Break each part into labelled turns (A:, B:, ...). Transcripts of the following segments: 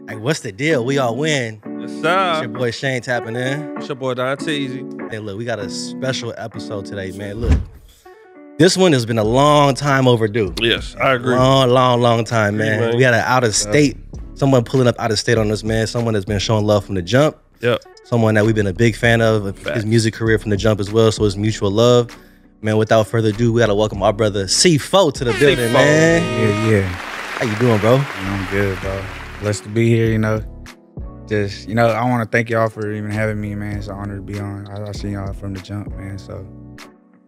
A: Like, what's the deal? We all win.
B: Yes,
A: It's
B: sir.
A: your boy Shane tapping in.
B: It's your boy Don Teasy.
A: Hey, look, we got a special episode today, man. Look, this one has been a long time overdue.
B: Yes, I agree.
A: Long time, man.
B: man.
A: We had an out of state, someone pulling up out of state on us, man. Someone that's been showing love from the jump.
B: Yep.
A: Someone that we've been a big fan of his music career from the jump as well. So it's mutual love. Man, without further ado, we got to welcome our brother Ceefoe to the building, man.
C: Yeah.
A: How you doing, bro?
C: I'm good, bro. Blessed to be here, Just, I want to thank y'all for even having me, man. It's an honor to be on. I seen y'all from the jump, man. So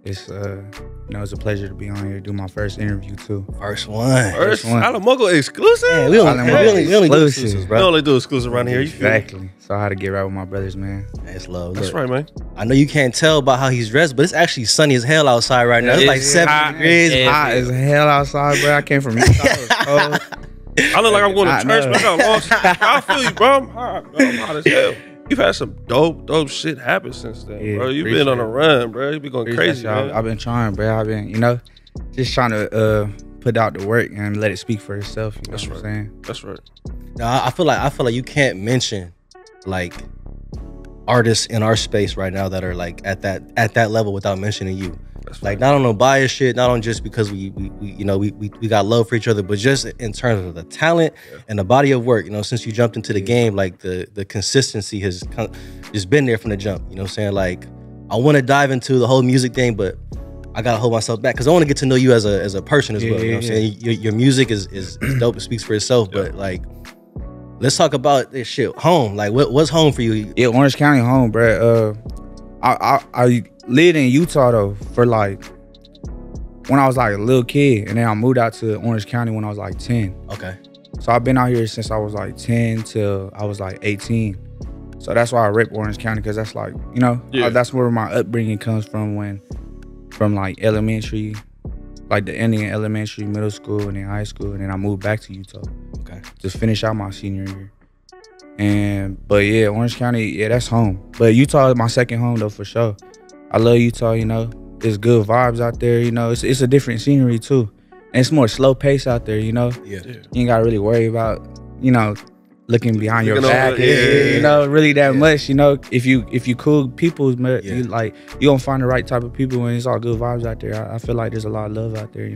C: it's, it's a pleasure to be on here. Do my first interview, too.
A: First one.
B: First one. Alamogo exclusive?
A: Yeah, we only do exclusives, bro.
B: We only do exclusive around here. You feel me?
C: Exactly. So I had to get right with my brothers, man.
A: That's love.
B: That's right, man.
A: I know you can't tell by how he's dressed, but it's actually sunny as hell outside right now. It's like 70 degrees.
C: It's hot as hell outside, bro. I came from Utah. It was cold.
B: I look like I'm going to church, man. I got lost. I feel you, bro. I'm hot as hell. You've had some dope shit happen since then, bro. You've been on a run, bro. You've been going crazy, man.
C: I've been trying, bro. I've been, just trying to put out the work and let it speak for itself. You know what I'm saying?
B: That's right.
A: No, I feel like you can't mention like artists in our space right now that are like at that level without mentioning you. That's like not on no bias shit, not on just because we got love for each other, but just in terms of the talent and the body of work. Since you jumped into the game, like the consistency has just been there from the jump. You know what I'm saying? Like I want to dive into the whole music thing, but I gotta hold myself back because I want to get to know you as a person as well. You know what I'm saying? Your music is dope. It speaks for itself, but like let's talk about this shit. Home, like what's home for you?
C: Yeah, Orange County home, bro. I lived in Utah though for like when I was like a little kid, and then I moved out to Orange County when I was like 10.
A: Okay.
C: So I've been out here since I was like 10 till I was like 18. So that's why I rep Orange County, because that's like, that's where my upbringing comes from, from like elementary, like the ending of elementary, middle school, and then high school, and then I moved back to Utah.
A: Okay.
C: To finish out my senior year. But yeah, Orange County, yeah, that's home. But Utah is my second home though, for sure. I love Utah, There's good vibes out there, It's a different scenery too. And it's more slow pace out there,
A: Yeah.
C: You ain't gotta really worry about, looking behind your back,
B: over,
C: really that much, If you cool people, you gonna find the right type of people, and it's all good vibes out there. I feel like there's a lot of love out there,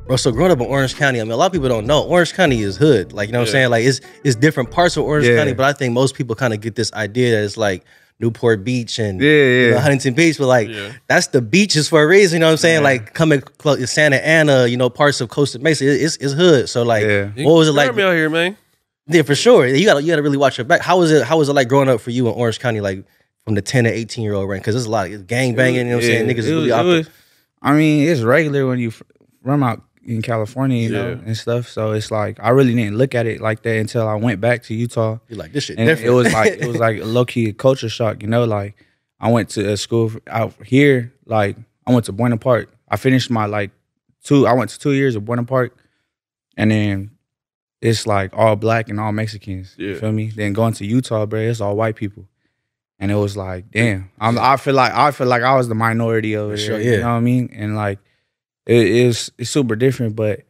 A: Bro, so growing up in Orange County, a lot of people don't know Orange County is hood. Like, you know what I'm saying? Like it's different parts of Orange County, but I think most people kind of get this idea that it's like Newport Beach and Huntington Beach, but like that's the beaches for a reason, you know what I'm saying? Like coming close to Santa Ana, parts of Costa Mesa, it's hood. So like what was it like?
B: Me out here, man.
A: Yeah, for sure. You gotta really watch your back. How was it like growing up for you in Orange County, like from the 10 to 18-year-old range? Because there's a lot of gang banging, you know what I'm saying? Niggas is really out there.
C: I mean, it's regular when you from out in California, and stuff. So it's like I really didn't look at it like that until I went back to Utah.
A: You're like, this shit
C: and
A: different.
C: It was like a low key culture shock, Like I went to a school out here. Like I went to Buena Park. I finished my I went to 2 years of Buena Park, and then it's like all black and all Mexicans. You feel me? Then going to Utah, bro, it's all white people. And it was like, damn. I feel like I was the minority over there.
A: Sure,
C: You know what I mean? And like it's super different, but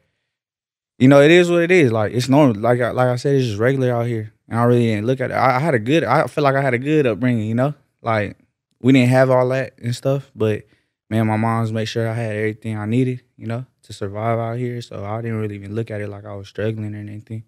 C: it is what it is. Like it's normal. Like I said, it's just regular out here. And I really didn't look at it. I feel like I had a good upbringing, Like we didn't have all that and stuff, but man, my mom's made sure I had everything I needed, to survive out here. So I didn't really even look at it like I was struggling or anything.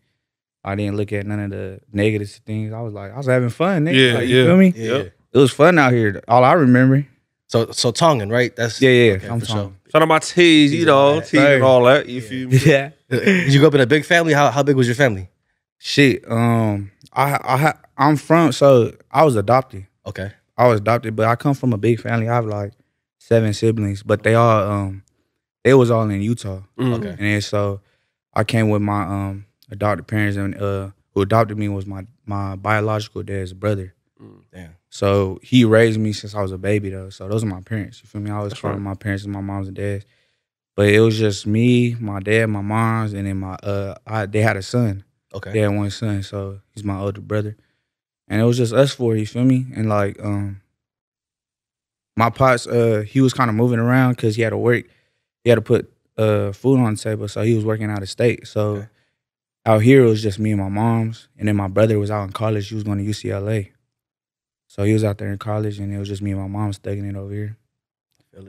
C: I didn't look at none of the negative things. I was having fun, nigga. You feel me?
A: Yeah.
C: It was fun out here. All I remember.
A: So Tongan, right? That's
C: okay,
A: I'm
C: for sure.
B: Shout out my teas, teas and all that. You feel me?
C: Yeah.
A: Did you grow up in a big family? How big was your family?
C: Shit. I'm from, so I was adopted.
A: Okay.
C: I was adopted, but I come from a big family. I have like 7 siblings, but they all they was all in Utah.
A: Okay.
C: And then so I came with my adopted parents, and who adopted me was my biological dad's brother.
A: Damn.
C: So he raised me since I was a baby though. So those are my parents. You feel me? I was from my parents and my moms and dads. But it was just me, my dad, my mom's, and then they had a son.
A: Okay.
C: They had one son, so he's my older brother. And it was just us four, you feel me? And like my pops, he was kind of moving around because he had to work. He had to put food on the table, so he was working out of state. So out here it was just me and my mom's, and then my brother was out in college. He was going to UCLA, so he was out there in college, and it was just me and my mom thugging it over here,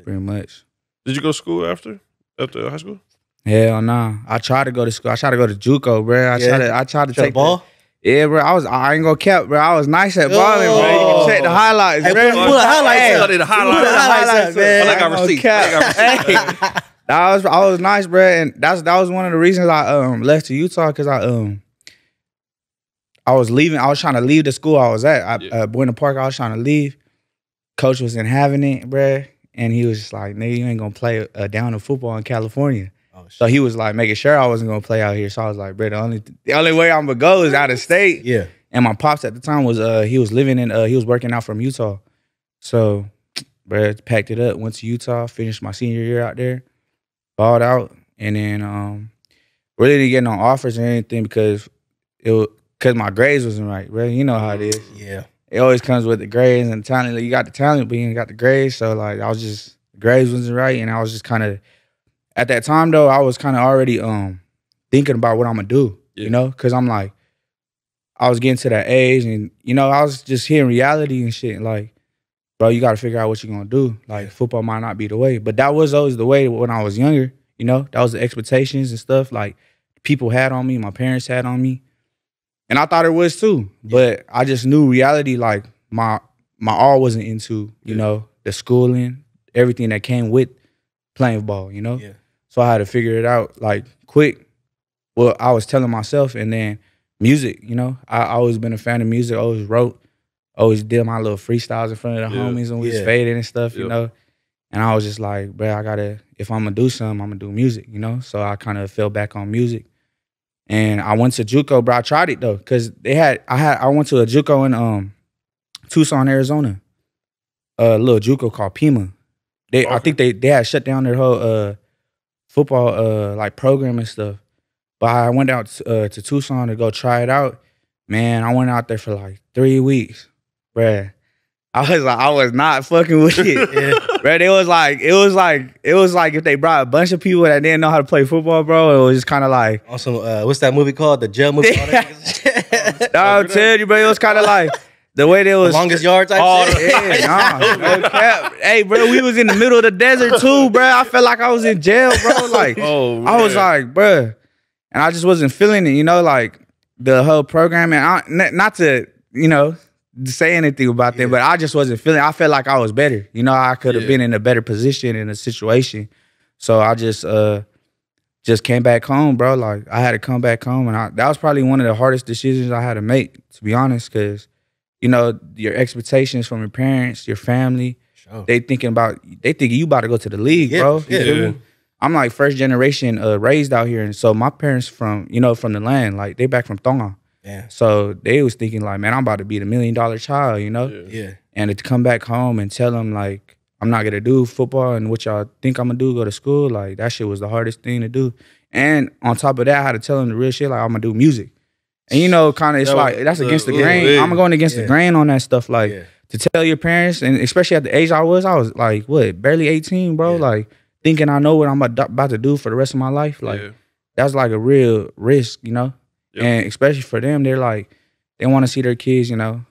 C: pretty much.
B: Did you go to school after high school?
C: Hell nah. I tried to go to school. I tried to go to JUCO, bro. I tried to take
A: ball.
C: Yeah, bro. I ain't gonna cap, bro. I was nice at balling, bro. You can check the highlights,
A: Hey,
C: bro.
A: pull the highlights up.
B: The highlights,
A: man.
B: I got receipts.
C: I was nice, bro, and that was one of the reasons I left to Utah, because I was leaving. I was trying to leave the school I was at. Buena Park. I was trying to leave. Coach wasn't having it, bro, and he was just like, "Nigga, you ain't gonna play down in football in California." So he was like making sure I wasn't gonna play out here. So I was like, bro, the only way I'm gonna go is out of state.
A: Yeah.
C: And my pops at the time was he was working out from Utah. So, bro, packed it up, went to Utah, finished my senior year out there, balled out, and then really didn't get no offers or anything because my grades wasn't right, bro. You know how it is.
A: Yeah.
C: It always comes with the grades and the talent. Like, you got the talent, but you ain't got the grades. So like the grades wasn't right, and I was just kind of. At that time, though, I was kind of already thinking about what I'm going to do, you know? Because I'm like, I was getting to that age and, you know, I was just hearing reality and shit. Like, bro, you got to figure out what you're going to do. Like, football might not be the way. But that was always the way when I was younger, you know? That was the expectations and stuff, like, people had on me, my parents had on me. And I thought it was too. But I just knew reality, like, my all wasn't into, you know, the schooling, everything that came with playing ball, you know?
A: Yeah.
C: So I had to figure it out like quick. Well, I was telling myself, and then music, you know. I always been a fan of music, always wrote, always did my little freestyles in front of the homies when we was fading and stuff, you know. And I was just like, bro, if I'm gonna do something, I'm gonna do music, you know. So I kind of fell back on music. And I went to JUCO, bro. I tried it though, because I went to a JUCO in Tucson, Arizona. A little JUCO called Pima. I think they had shut down their whole football like program and stuff. But I went out to Tucson to go try it out. Man, I went out there for like 3 weeks, bruh. I was not fucking with it, bruh. It was like if they brought a bunch of people that didn't know how to play football, bro. It was just kind of like
A: also, what's that movie called? The jail movie.
C: I'm telling you, bro. It was kind of like. The way they was
A: the longest yard type shit?
C: Yeah, no cap. Hey, bro, we was in the middle of the desert too, bro. I felt like I was in jail, bro. Like, I was like, bro, and I just wasn't feeling it, you know, like the whole program. And not to, you know, say anything about that, but I just wasn't feeling it. I felt like I was better. You know, I could have been in a better position in a situation. So I just came back home, bro. Like, I had to come back home, and that was probably one of the hardest decisions I had to make, to be honest, because you know, your expectations from your parents, your family, they think you about to go to the league, bro. I'm like first generation raised out here, and so my parents from the land, like they back from Tonga. Yeah. So they was thinking like, man, I'm about to be the $1 million child, you know? Yeah. And to come back home and tell them like, I'm not gonna do football and what y'all think I'm gonna do, go to school, like that shit was the hardest thing to do. And on top of that, I had to tell them the real shit, like I'm gonna do music. And you know, kind of it's like that's against the grain. I'm going against the grain on that stuff. Like to tell your parents, and especially at the age I was like what, barely 18, bro. Like thinking I know what I'm about to do for the rest of my life. Like that's like a real risk, you know. And especially for them, they're like they want to see their kids, you know,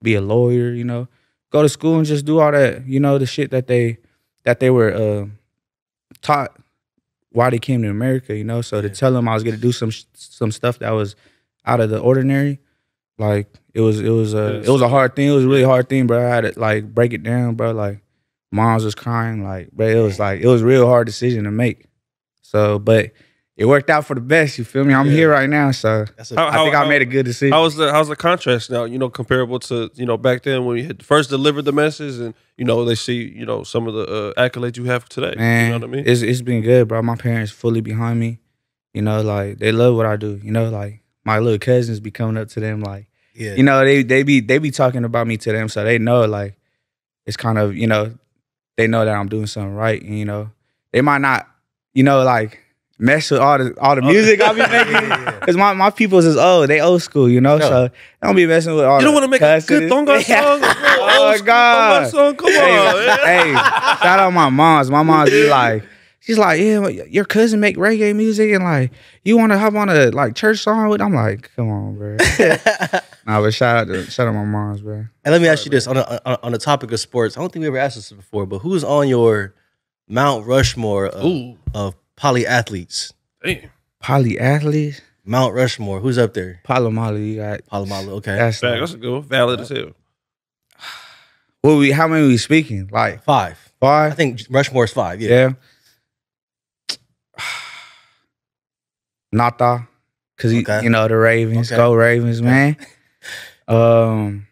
C: be a lawyer, you know, go to school and just do all that, you know, the shit that they were taught why they came to America, you know. So to tell them I was gonna do some stuff that was out of the ordinary, like it was a hard thing. It was a really hard thing, bro. I had to like break it down, bro. Like moms was crying, like, bro, it was a real hard decision to make. So, but it worked out for the best. You feel me? I'm here right now, so I think I made a good decision.
B: How's the contrast now? You know, comparable to back then when you had first delivered the message, and they see some of the accolades you have today.
C: Man,
B: you know what I mean?
C: It's been good, bro. My parents fully behind me. You know, like they love what I do. You know, like. My little cousins be coming up to them like, you know, they be talking about me to them, so they know like it's kind of, you know, they know that I'm doing something right, and you know, they might not, you know, like mess with all the music I be making, because my people's is they old school, you know, so they don't be messing with all.
B: You don't want to make
C: cousins.
B: A good Tonga song,
C: oh God,
B: song, come on,
C: hey, shout out my moms. My moms be like. she's like, yeah, your cousin make reggae music and like you want to hop on a like church song with. I'm like, come on, bro. Nah, but shout out my moms, bro.
A: And let me ask you this on the topic of sports. I don't think we ever asked this before, but who's on your Mount Rushmore of polyathletes?
B: Damn.
C: Polyathletes?
A: Mount Rushmore. Who's up there?
C: Palomalu. You got
A: Palomalu. Okay,
B: that's a good one. Valid as hell.
C: How many we speaking? Like
A: 5.
C: 5?
A: I think Rushmore's 5.
C: Yeah. Nata, because you know the Ravens. Okay. Go Ravens, man. Hufanga,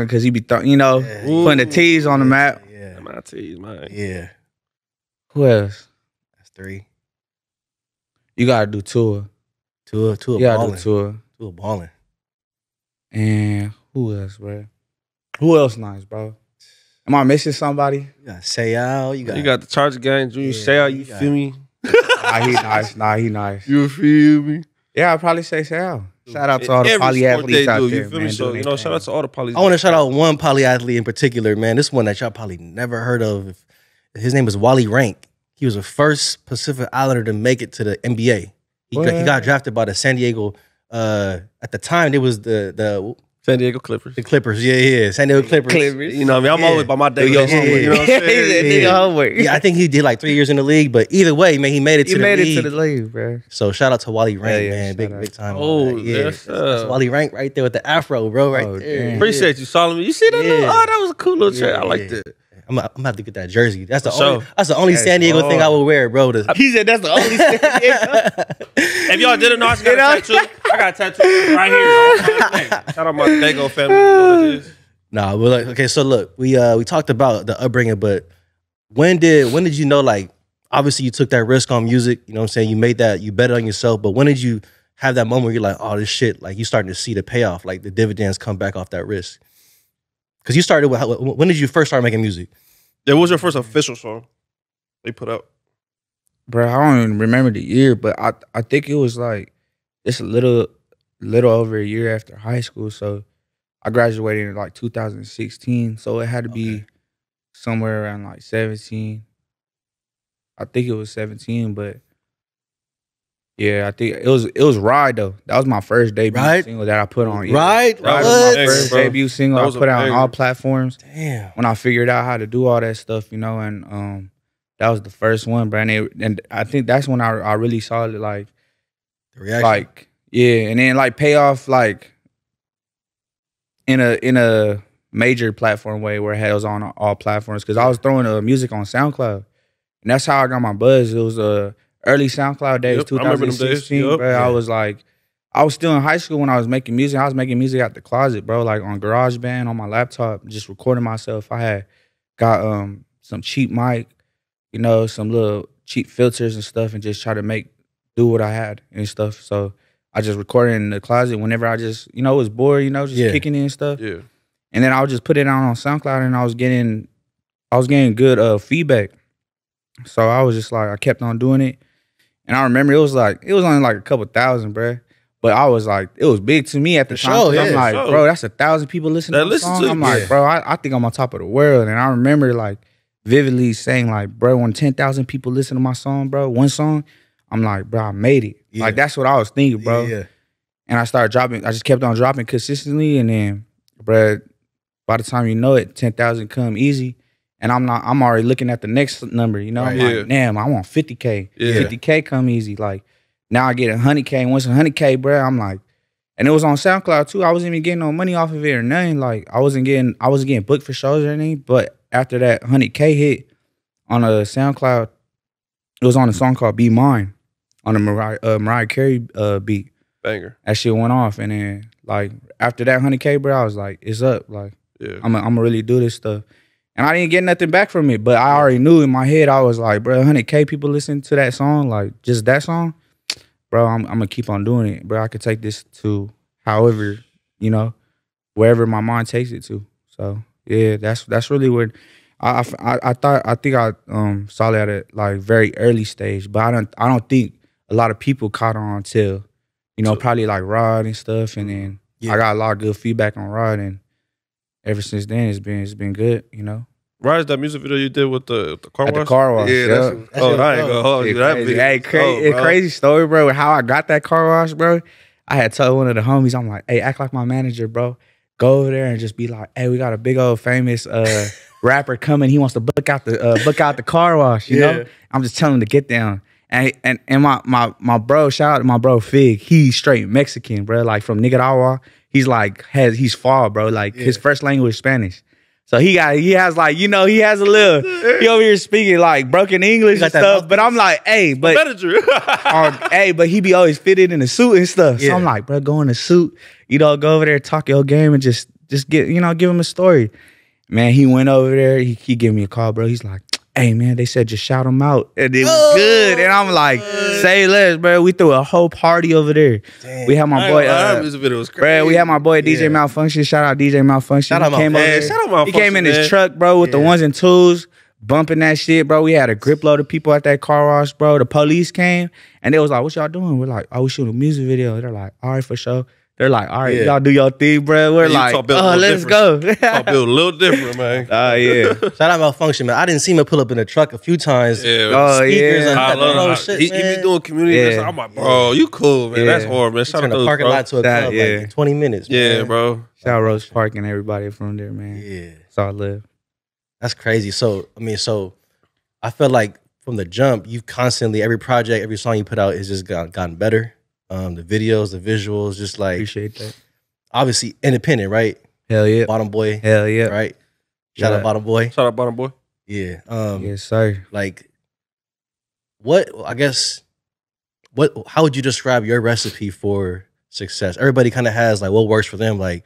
C: because he be putting the T's on the map.
A: Yeah,
B: my T's, man.
A: Yeah.
C: Who else?
A: That's 3.
C: You gotta do Tua.
A: Tua
C: you gotta do Tua.
A: Tua balling.
C: And who else, bro? Who else nice, bro? Am I missing somebody?
A: You got Ceefoe.
B: You got the Charger gang, Junior Ceefoe. You feel me?
C: Nah, he nice. Nah, he nice.
B: You feel me?
C: Yeah, I'd probably say Ceefoe. Shout out to all the polyathletes out there,
B: you feel me? So, shout out to all the polyathletes.
A: I want to shout out one polyathlete in particular, man. This one that y'all probably never heard of. His name is Wally Rank. He was the first Pacific Islander to make it to the NBA. He got drafted by the San Diego. At the time, it was the
B: San Diego Clippers.
A: The Clippers, yeah. San Diego Clippers.
B: You know what I mean? I'm always by my day. You know what I'm saying?
A: Yeah, I think he did like 3 years in the league, but either way, man, he made it to the league.
C: He made it to the league, bro.
A: So shout out to Wally Rank, man. Big time.
B: Oh,
A: that's Wally Rank right there with the afro, bro, right there.
B: Appreciate you, Solomon. You see that? That was a cool little track. I like that.
A: I'm gonna have to get that jersey. That's the only San Diego thing I will wear, bro.
C: He said that's the only San Diego.
B: If y'all didn't know, I got a tattoo. I got a tattoo right here. Shout out my Dago family. You know what it is.
A: Nah, but like, okay, so look, we talked about the upbringing, but when did you know, like, obviously you took that risk on music, you know what I'm saying? You made that, you bet on yourself, but when did you have that moment where you're like, oh, this shit, like you starting to see the payoff, like the dividends come back off that risk? Because you started with, when did you first start making music?
B: What was your first official song they put out?
C: Bro, I don't even remember the year, but I think it was like just a little over a year after high school. So I graduated in like 2016. So it had to be somewhere around like 17. I think it was 17, but yeah, I think it was Ride though. That was my first debut single that I put on. Yeah.
A: Ride
C: was my first debut single I put out on all platforms.
A: Damn.
C: When I figured out how to do all that stuff, and that was the first one, bro. And I think that's when I really saw it, like
A: the reaction.
C: Like, yeah, and then like pay off like in a major platform way where it was on all platforms, because I was throwing music on SoundCloud, and that's how I got my buzz. It was early SoundCloud days, 2016, bro. Yeah. I was still in high school when I was making music. I was making music out the closet, bro, like on GarageBand on my laptop, just recording myself. I had got some cheap mic, some little cheap filters and stuff, and just try to do what I had and stuff. So I just recorded in the closet whenever I just, was bored, just kicking in and stuff.
B: Yeah.
C: And then I would just put it out on SoundCloud, and I was getting good feedback. So I was just like, I kept on doing it. And I remember it was only like a couple thousand, bro. But I was like, it was big to me at the time. I'm like, bro, that's 1,000 people listening to the song. I'm like, bro, I think I'm on top of the world. And I remember like vividly saying like, bro, when 10,000 people listen to my song, bro, one song, I'm like, bro, I made it. Yeah. Like that's what I was thinking, bro. Yeah. And I started dropping. I just kept on dropping consistently. And then, bro, by the time you know it, 10,000 come easy. And I'm already looking at the next number, I'm like, damn, I want 50K. Yeah. 50K come easy. Like, now I get 100K. And once 100K, bro, I'm like, and it was on SoundCloud too. I wasn't even getting no money off of it or nothing. Like, I wasn't getting booked for shows or anything. But after that 100K hit on a SoundCloud, it was on a song called Be Mine on the Mariah Carey beat.
B: Banger.
C: That shit went off. And then, like, after that 100K, bro, I was like, it's up. Like, I'm gonna really do this stuff. And I didn't get nothing back from it, but I already knew in my head, I was like, bro, 100K people listen to that song, like just that song, bro, I'm going to keep on doing it. Bro, I could take this to however, wherever my mind takes it to. So, yeah, that's really what I think I saw that at like very early stage, but I don't think a lot of people caught on until, probably like Rod and stuff. And then I got a lot of good feedback on Rod, and ever since then, it's been good,
B: Rise, that music video you did with the car wash?
C: At the car wash.
B: Yeah,
C: that's
B: I ain't gonna hold you. That video.
C: Hey, crazy story, bro. How I got that car wash, bro. I had told one of the homies, I'm like, hey, act like my manager, bro. Go over there and just be like, hey, we got a big old famous rapper coming. He wants to book out the car wash, you know? I'm just telling him to get down. And my bro, shout out to my bro Fig. He's straight Mexican, bro. Like from Nicaragua. He's far, bro. Like his first language is Spanish. So he has like, you know, he has a little, he over here speaking like broken English and stuff. But I'm like, hey, but hey, but he be always fitted in a suit and stuff. So I'm like, bro, go in a suit, you know, go over there, talk your game and just get, you know, give him a story. Man, he went over there, he gave me a call, bro. He's like, hey man, they said just shout him out. And it was good. And I'm like, say less, bro. We threw a whole party over there. Damn. We had my boy, bro, we had my boy DJ Malfunction. Shout out DJ Malfunction. Shout out Malfunction. He came in his truck, bro, with the ones and twos, bumping that shit, bro. We had a grip load of people at that car wash, bro. The police came and they was like, what y'all doing? We're like, oh, we shooting a music video. They're like, all right, for sure. They're like, all right, y'all do your thing, bro. We're like, oh, let's go.
B: I'll build a little different, man.
C: Oh, yeah.
A: Shout out Malfunction, man. I didn't see him pull up in the truck a few times.
B: Yeah.
A: Oh,
B: speakers
A: and
B: I love shit, he be doing community. I'm like, bro, you cool, man. That's hard, man. Shout out to the
A: parking lot to a club like 20 minutes, man.
B: Yeah, bro.
C: Shout out Rose Park and everybody from there, man.
A: Yeah.
C: That's all I live.
A: That's crazy. So, I mean, I feel like from the jump, you've constantly, every project, every song you put out has just gotten better. The videos, the visuals, just like.
C: Appreciate that.
A: Obviously independent, right?
C: Hell yeah.
A: Bottom Boy.
C: Hell yeah.
A: Right? Shout out Bottom Boy.
B: Shout out Bottom Boy.
A: Yeah.
C: Yes, sir.
A: Like, how would you describe your recipe for success? Everybody kind of has like what works for them. Like,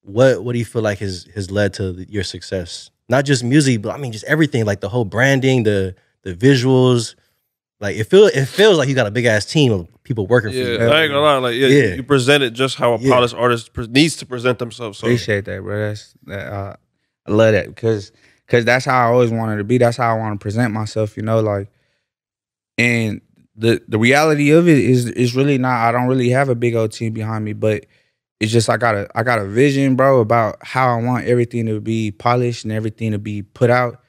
A: what do you feel like has led to your success? Not just music, but I mean just everything, like the whole branding, the visuals. Like it feels like you got a big ass team of people working for you.
B: I ain't gonna lie. Like, you present it just how a polished artist needs to present themselves. So.
C: Appreciate that, bro. I love that because that's how I always wanted to be. That's how I want to present myself. You know, like, and the reality of it is really not. I don't really have a big old team behind me, but it's just I got a vision, bro, about how I want everything to be polished and everything to be put out.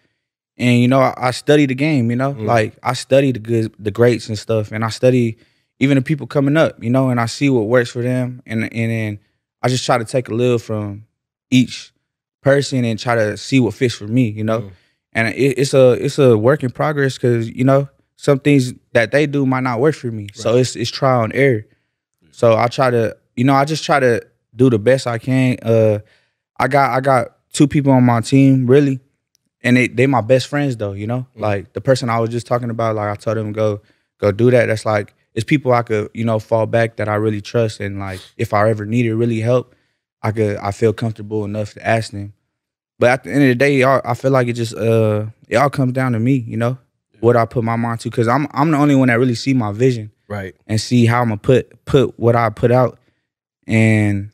C: And, you know, I study the game, you know, like I study the greats and stuff. And I study even the people coming up, you know, and I see what works for them. And then I just try to take a little from each person and try to see what fits for me, you know. And it's a work in progress because, you know, some things that they do might not work for me. Right. So it's trial and error. So I try to, you know, I just try to do the best I can. I got 2 people on my team, really. And they my best friends though, you know? Like the person I was just talking about, like I told them go do that. That's like, it's people I could, you know, fall back that I really trust. And like, if I ever needed really help, I feel comfortable enough to ask them. But at the end of the day, I feel like it all comes down to me, you know? What I put my mind to. Cause I'm the only one that really see my vision. Right. And see how I'm gonna put what I put out. And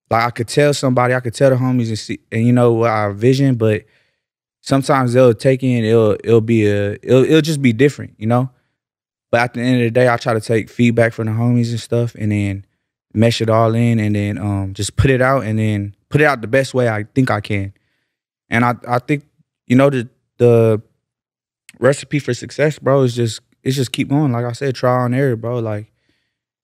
C: like I could tell somebody, I could tell the homies and see, and you know what our vision, but sometimes they'll take in, it'll just be different, you know? But at the end of the day, I try to take feedback from the homies and stuff and then mesh it all in and then just put it out and then put it out the best way I think I can. And I think, you know, the recipe for success, bro, is just keep going. Like I said, trial and error, bro. Like,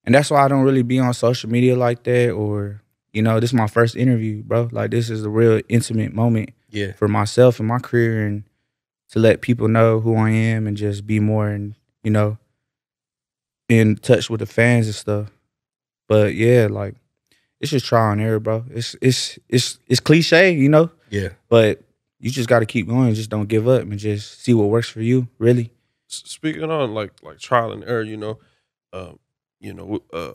C: and that's why I don't really be on social media like that or, you know, this is my first interview, bro. Like this is a real intimate moment. Yeah, for myself and my career and to let people know who I am and just be more and, you know, in touch with the fans and stuff. But yeah, like it's just trial and error, bro. It's cliche, you know? Yeah. But you just gotta keep going, just don't give up and just see what works for you, really.
B: Speaking on like trial and error, you know,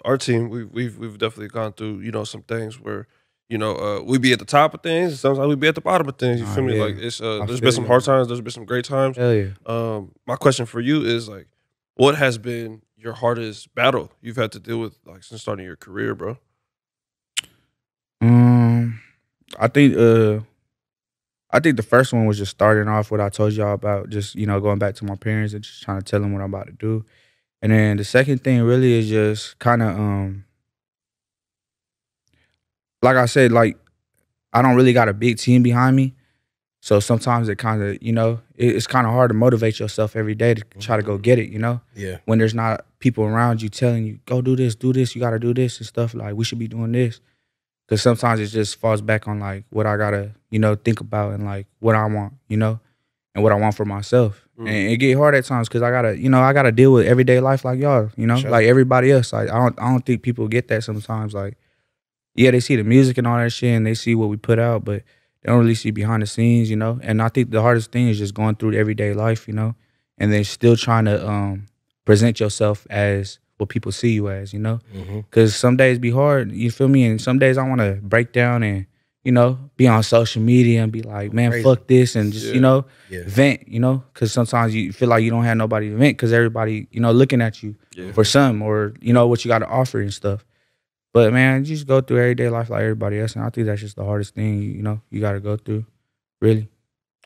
B: our team, we've definitely gone through, you know, some things where you know, we be at the top of things. Sometimes we be at the bottom of things. You feel me? Yeah. Like it's there's been some hard times. There's been some great times.
C: Hell yeah.
B: My question for you is like, what has been your hardest battle you've had to deal with like since starting your career, bro?
C: I think the first one was just starting off what I told y'all about, just, you know, going back to my parents and just trying to tell them what I'm about to do. And then the second thing really is just kind of like I said, like, I don't really got a big team behind me. So sometimes it kind of, it's kind of hard to motivate yourself every day to try to go get it,
A: Yeah.
C: when there's not people around you telling you, go do this, you got to do this and stuff. Like, we should be doing this. Because sometimes it just falls back on, like, what I got to, think about and, like, what I want, and what I want for myself. And it get hard at times because I got to, I got to deal with everyday life like y'all,
A: Sure.
C: like everybody else. Like, I don't think people get that sometimes. Like, yeah, they see the music and all that shit and they see what we put out, but they don't really see behind the scenes, And I think the hardest thing is just going through everyday life, and then still trying to present yourself as what people see you as, Because some days be hard, you feel me? And some days I want to break down and, be on social media and be like, man,
A: Crazy.
C: fuck this, and just,
A: Yeah.
C: vent, Because sometimes you feel like you don't have nobody to vent because everybody, looking at you for something or, what you got to offer and stuff. But man, you just go through everyday life like everybody else, and I think that's just the hardest thing, you got to go through, really.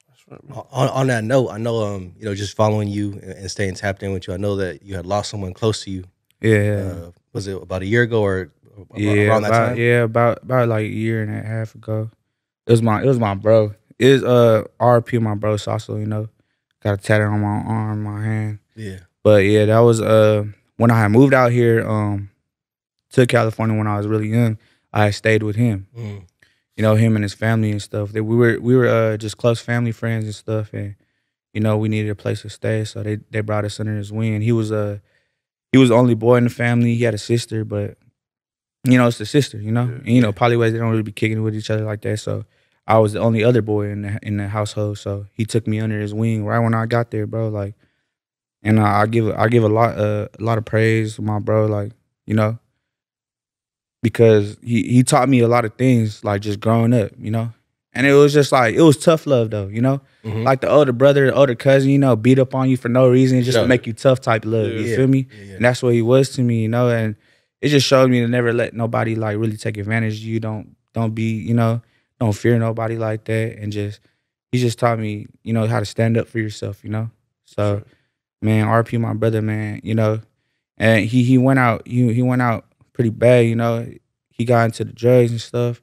B: That's right, man.
A: On that note, I know just following you and staying tapped in with you, I know that you had lost someone close to you.
C: Yeah.
A: Was it about a year ago or around that
C: about,
A: time?
C: Yeah, about like a year and a half ago. It was my bro. It was RP my bro Sasso, got a tattoo on my arm, my hand.
A: Yeah.
C: But yeah, that was when I had moved out here to California when I was really young. I had stayed with him. Him and his family and stuff. We were just close family friends and stuff, and we needed a place to stay, so they brought us under his wing. And he was the only boy in the family. He had a sister, but it's the sister, and polyways, they don't really be kicking it with each other like that. So I was the only other boy in the household. So he took me under his wing right when I got there, bro. Like, and I give a lot of praise to my bro, like, because he taught me a lot of things, like just growing up, And it was just like, it was tough love though, Like the older brother, the older cousin, beat up on you for no reason just to make you tough type love, you feel me?
A: Yeah.
C: And that's what he was to me, and it just showed me to never let nobody like really take advantage of you. Don't be, don't fear nobody like that. And he just taught me, how to stand up for yourself, So man, RP my brother, man, and he went out, he went out pretty bad, he got into the drugs and stuff.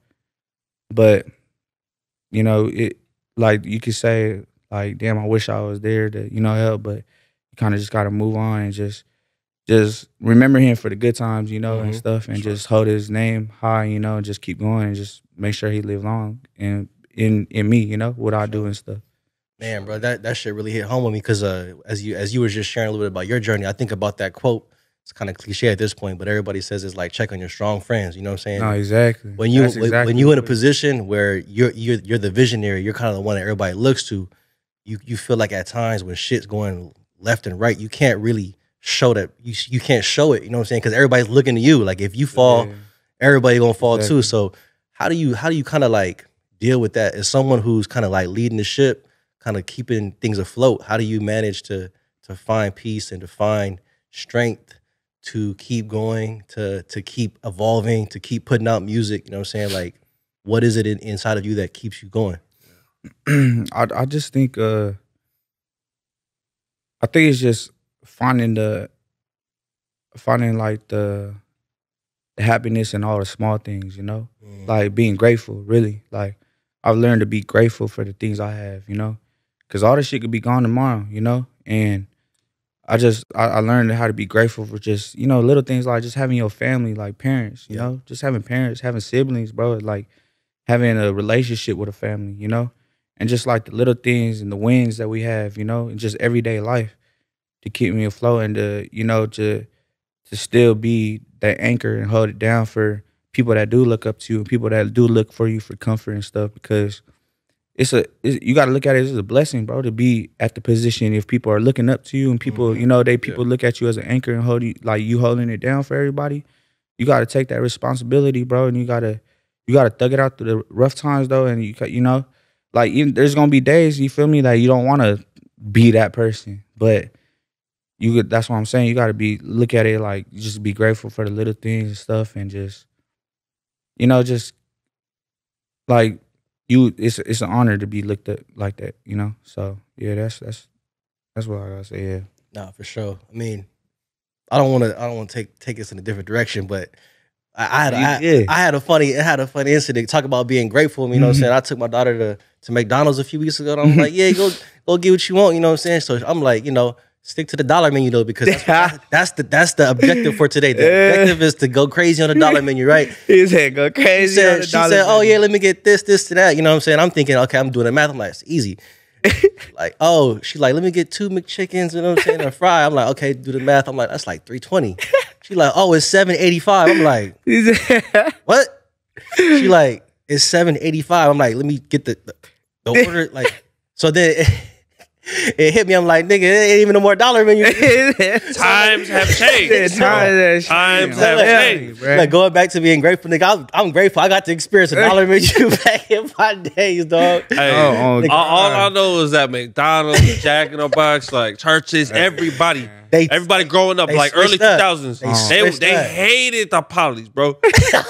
C: But, it, like you could say, like, damn, I wish I was there to, help, but you kind of just got to move on and just remember him for the good times, and stuff, and just hold his name high, and just keep going and just make sure he live long and in me, what I do and stuff.
A: Man, bro, that shit really hit home with me because as you were just sharing a little bit about your journey, I think about that quote. It's kind of cliche at this point, but everybody says it's like check on your strong friends. You know what I'm saying?
C: No, exactly.
A: When you in a position where you're the visionary, you're kind of the one that everybody looks to. You feel like at times when shit's going left and right, you can't really show that. You can't show it. You know what I'm saying? Because everybody's looking to you. Like if you fall, everybody gonna fall too. So how do you kind of like deal with that as someone who's kind of like leading the ship, kind of keeping things afloat? How do you manage to find peace and to find strength to keep going, to keep evolving, to keep putting out music? You know what I'm saying? Like, what is it inside of you that keeps you going?
C: I just think I think it's just finding like the happiness in all the small things, like being grateful. Really, like I've learned to be grateful for the things I have, because all this shit could be gone tomorrow, and I learned how to be grateful for just, little things like just having your family, like parents, just having parents, having siblings, bro, like having a relationship with a family, and just like the little things and the wins that we have, and just everyday life to keep me afloat and to still be that anchor and hold it down for people that do look up to you and people that do look for you for comfort and stuff, because you got to look at it as a blessing, bro, to be at the position if people are looking up to you and people, people look at you as an anchor and hold you, like you holding it down for everybody. You got to take that responsibility, bro, and you got to thug it out through the rough times though, and like even, there's gonna be days, you feel me, that you don't want to be that person, but that's what I'm saying. You got to look at it like just be grateful for the little things and stuff, and just just like. It's an honor to be looked at like that, So yeah, that's what I gotta say. Yeah,
A: Nah, for sure. I mean, I don't want to take us in a different direction, but I had a funny incident. Talk about being grateful. You know what I'm saying? I took my daughter to McDonald's a few weeks ago. And I'm like, yeah, go get what you want. You know what I'm saying? So I'm like, you know, stick to the dollar menu though, because that's the objective for today. The objective is to go crazy on the dollar menu, right?
C: He said go crazy.
A: She said, oh yeah, let me get this to that. You know what I'm saying? I'm thinking, okay, I'm doing the math. I'm like, it's easy. Like, oh, she's like, let me get 2 McChickens, you know what I'm saying, and a fry. I'm like, okay, do the math. I'm like, that's like $3.20. She's like, oh, it's $7.85. I'm like, what? She like, it's $7.85. I'm like, let me get the order. Like, so then it hit me. I'm like, nigga, it ain't even no more dollar menu.
B: Times have changed. Times have changed.
A: Like, going back to being grateful, nigga, I'm grateful. I got to experience a dollar menu back in my days, dog.
B: Hey, all I know is that McDonald's, Jack in the Box, like churches, everybody growing up, like early 2000s, they hated the polys, bro.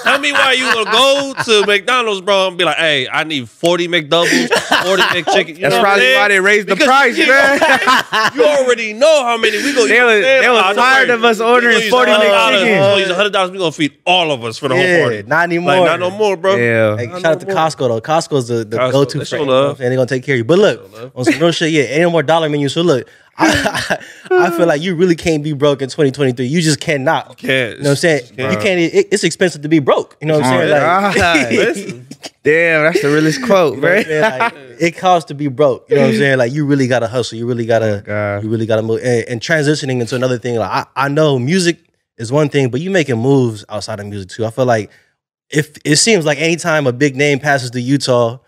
B: Tell me why you gonna go to McDonald's, bro, and be like, hey, I need 40 McDoubles, 40 McChicken.
C: That's probably why they raised the price, man.
B: You already know how many we gonna use.
C: They was tired of us ordering 40 McChickens.
B: We're gonna use $100. We gonna feed all of us for the whole party.
A: Not anymore.
B: Like, not no more, bro.
C: Yeah.
A: Like, shout out to Costco though. Costco's the go-to for and they're gonna take care of you. But look, on some real shit, ain't no more dollar menu. So look, I feel like you really can't be broke in 2023. You just cannot. You can't. You know what I'm saying? You can't. It's expensive to be broke. You know what I'm saying? Like,
C: damn, that's the realest quote, man.
A: Like, it costs to be broke. You know what I'm saying? Like, you really gotta hustle. You really gotta. You really gotta move. And transitioning into another thing. Like, I know music is one thing, but you making moves outside of music too. I feel like if it seems like anytime a big name passes to Utah,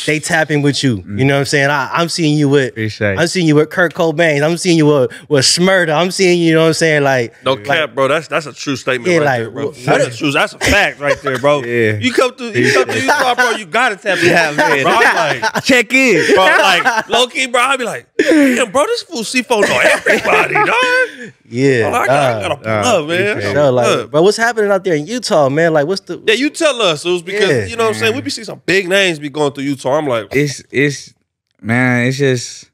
A: they tapping with you. You know what I'm saying? I'm seeing you with Kurt Cobain. I'm seeing you with Smurda. I'm seeing you, you know what I'm saying? Like,
B: no cap, bro. That's a true statement right there, bro. That's true. That's a fact right there, bro.
C: Yeah.
B: You come to Utah, bro, you gotta tap in.
C: Man.
B: Bro, I'm like,
C: check in.
B: Bro, like, low key, bro, I'd be like, damn, bro, this fool Ceefoe know everybody, dog.
A: Yeah.
B: Bro, I gotta pull up, man.
A: Like, bro, what's happening out there in Utah, man? Like, what's the...
B: Yeah, you tell us. It was because, you know what I'm saying? We be seeing some big names be going through Utah. I'm like...
C: It's man, it's just,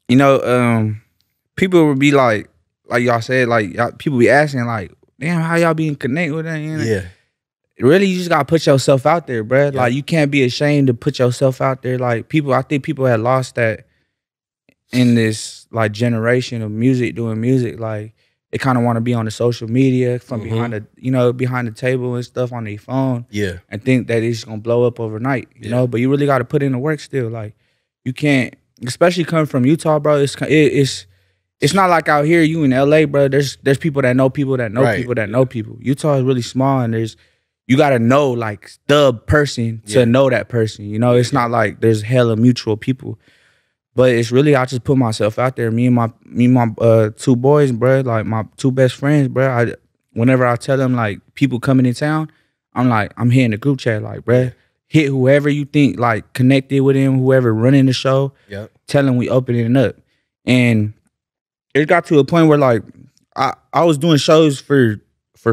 C: you know, people would be like y'all said, like, people be asking, like, damn, how y'all being connected with that? You know?
A: Yeah.
C: Really, you just gotta put yourself out there, bro. Yeah. Like, you can't be ashamed to put yourself out there. Like, I think people had lost that in this, like, generation of music, doing music. Like, they kind of want to be on the social media from behind the table and stuff on their phone.
A: Yeah.
C: And think that it's gonna blow up overnight, you know? But you really gotta put in the work still. Like, you can't, especially coming from Utah, bro, it's not like out here, you in LA, bro. There's people that know people that know people that know people. Utah is really small, and you gotta know, like, the person to know that person. You know, it's not like there's hella mutual people. But it's really, I just put myself out there. Me and my 2 boys, bro, like my 2 best friends, bro. Whenever I tell them, like, people coming in town, I'm like, I'm hitting the group chat, like, bro, hit whoever you think, like, connected with him, whoever running the show. Yep. Tell them we opening it up. And it got to a point where, like, I was doing shows for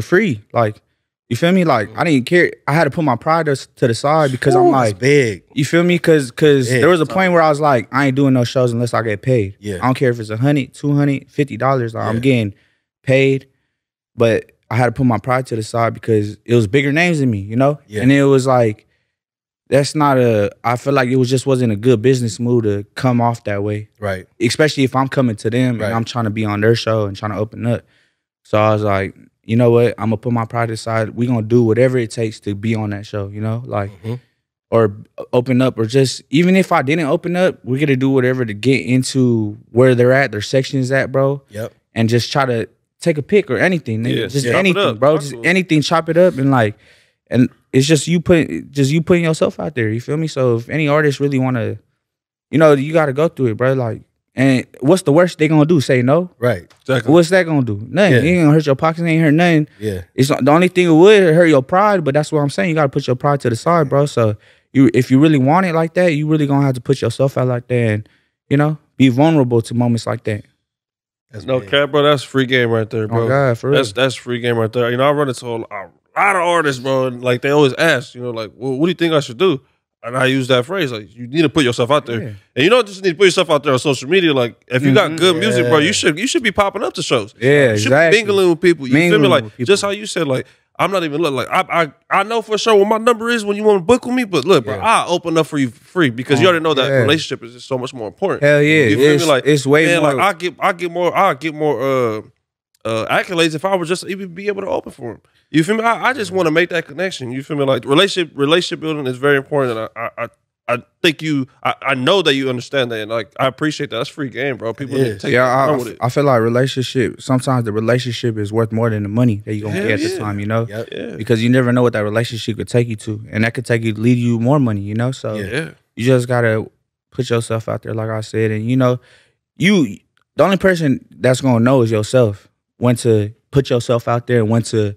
C: free, like. You feel me? Like, I didn't care. I had to put my pride to the side because I'm like,
A: big.
C: You feel me? Because there was a point where I was like, I ain't doing no shows unless I get paid. Yeah. I don't care if it's $100, $200, $50. Like, I'm getting paid. But I had to put my pride to the side because it was bigger names than me, you know? Yeah. And it was like, I feel like it just wasn't a good business move to come off that way. Right. Especially if I'm coming to them and I'm trying to be on their show and trying to open up. So I was like, you know what? I'm gonna put my pride aside. We gonna do whatever it takes to be on that show, you know? Like, or open up, or just, even if I didn't open up, we're gonna do whatever to get into where they're at, their sections at, bro. Yep. And just try to take a pic or anything. Yeah. Just anything, bro. Just anything, chop it up, and like, and it's just you putting yourself out there, you feel me? So if any artist really wanna, you know, you gotta go through it, bro. Like, and what's the worst they gonna do? Say no? Right. Exactly. What's that gonna do? Nothing. It ain't gonna hurt your pockets. It ain't hurt nothing. Yeah. It's not, the only thing it would hurt your pride, but that's what I'm saying. You gotta put your pride to the side, bro. So if you really want it like that, you really gonna have to put yourself out like that, and, you know, be vulnerable to moments like that.
B: That's no cap, bro. That's free game right there, bro.
C: Oh God, for real.
B: That's free game right there. You know, I run into a lot of artists, bro, and like, they always ask, you know, like, well, what do you think I should do? And I use that phrase, like, you need to put yourself out there. Yeah. And you don't just need to put yourself out there on social media. Like, if you got good music, bro, you should be popping up to shows.
C: Yeah,
B: you should be mingling with people. You feel me? Like, just how you said, like, I'm not even look like I know for sure what my number is when you want to book with me. But look, bro, I'll open up for you free because you already know that relationship is just so much more important.
C: Hell yeah,
B: you feel me? Like
C: it's way more.
B: Like I get more accolades if I would just even be able to open for him. You feel me? I just want to make that connection. You feel me? Like relationship building is very important. And I think I know that you understand that, and like I appreciate that. That's free game, bro. People need to take with it.
C: I feel like sometimes the relationship is worth more than the money that you're gonna get at the time, you know? Because you never know what that relationship could take you to. And that could lead you more money, you know? So you just gotta put yourself out there, like I said. And you know, the only person that's gonna know is yourself when to put yourself out there and when to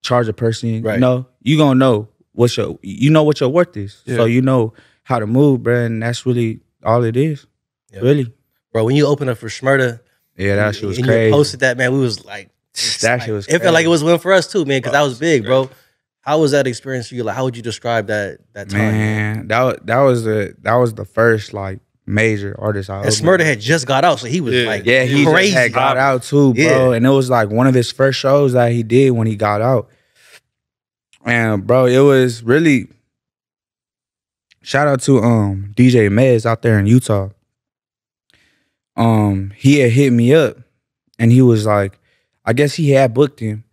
C: charge a person. Right. You know, you gonna know what your worth is. So you know how to move, bro, and that's really all it is. Really.
A: Bro, when you opened up for Shmurda,
C: that shit was
A: and
C: crazy.
A: You posted that, man, we was like,
C: that shit was crazy.
A: It felt like it was one for us too, man, because that was big, bro. How was that experience for you? Like, how would you describe that time?
C: Man, that was the first like major artist I opened.
A: And Shmurda had just got out, so he was like
C: he
A: crazy.
C: Had got out too, bro. And it was like one of his first shows that he did when he got out. And bro, it was really shout out to DJ Mez out there in Utah. He had hit me up and he was like, I guess he had booked him